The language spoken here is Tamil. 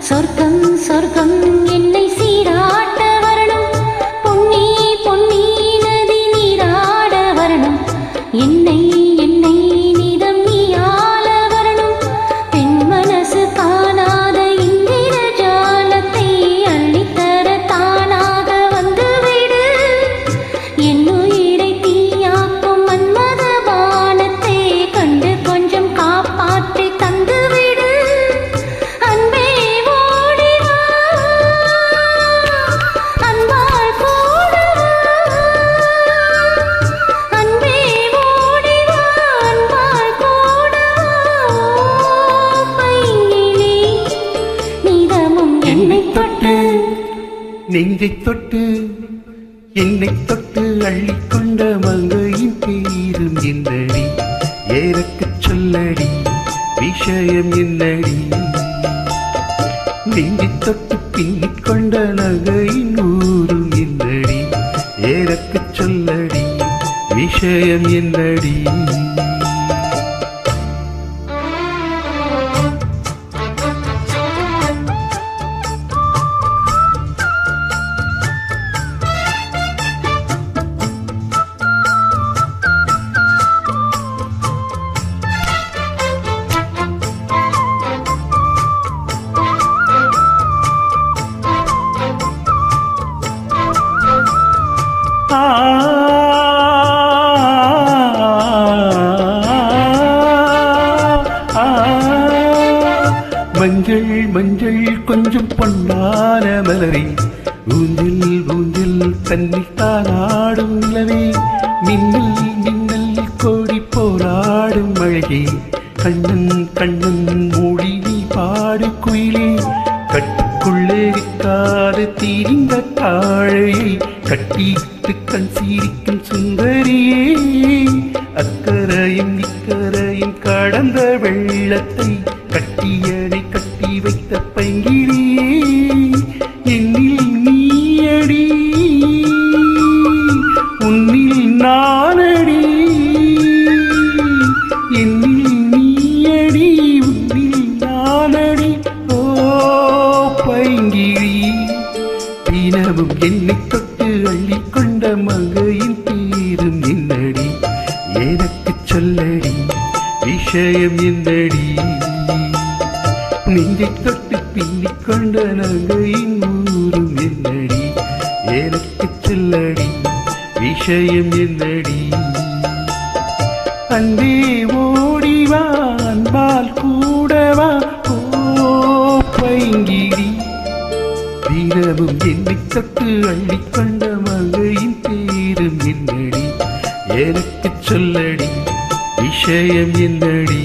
சொர்க்கம் சொர்க்கம் என்னை சீராட்ட வரணும், பொன்னி பொன்னி நதி நீராட வரணும், என்னை என்னை நிதம் நீயாள வரணும், பெண் மனசு காணாத இந்திர ஜாலத்தை அள்ளித்தர தானாக வந்துவிடு, என்னுயிரை தீயாக்கும் மன்மத பானத்தை கண்டு கொஞ்சம் காப்பாற்றி தந்துவிடு. நெஞ்சை தொட்டு என்னை தொட்டு அள்ளிக்கொண்ட மங்கையின் பேரும் என்னடி, ஏறக்கு சொல்லடி விஷயம் என்னடி, நெஞ்சை தொட்டு பின்னிக்கொண்ட நகையின் ஊரும் என்னடி, ஏறக்கு சொல்லடி விஷயம் என்னடி. மஞ்சள் மஞ்சள் கொஞ்சம் பொன்னான மலரே, ஊஞ்சில் ஊஞ்சில் தன்னில் தானாடும் நிலவே, மின்னல் மின்னல் கோடி போராடும் அழகே, கண்ணன் கண்ணன் மூடி நீ பாடு குயிலே, கட்டுக்குள்ளே விற்காது தீரிந்த தாழையை கட்டிட்டு கண் சீரிக்கும் சுந்தரியே, அக்கரையும் இக்கரையும் கடந்த வெள்ளத்தை கட்டியடை கட்டி வைத்த பைங்கிலியே, என்னில் நீயடி உன்னில் நானடி, என்னில் நீயடி உன்னில் நானடி. ஓ பைங்கிழி, தினமும் என்னை தொட்டு அள்ளிக்கொண்ட மங்கையின் பேரும் என்னடி, எனக்கு சொல்லடி விஷயம் என்னடி, நெஞ்சை தொட்டு பின்னிக்கொண்ட நகையின் ஊரும் என்னடி, எனக்கு சொல்லடி விஷயம் என்னடி. அன்பே ஓடிவா அன்பால் கூடவா, ஓ பைங்கிடி, தினமும் என்னை தொட்டு அள்ளிக்கொண்ட மங்கையின் பேரும் என்னடி, எனக்கு சொல்லடி விஷயம் என்னடி.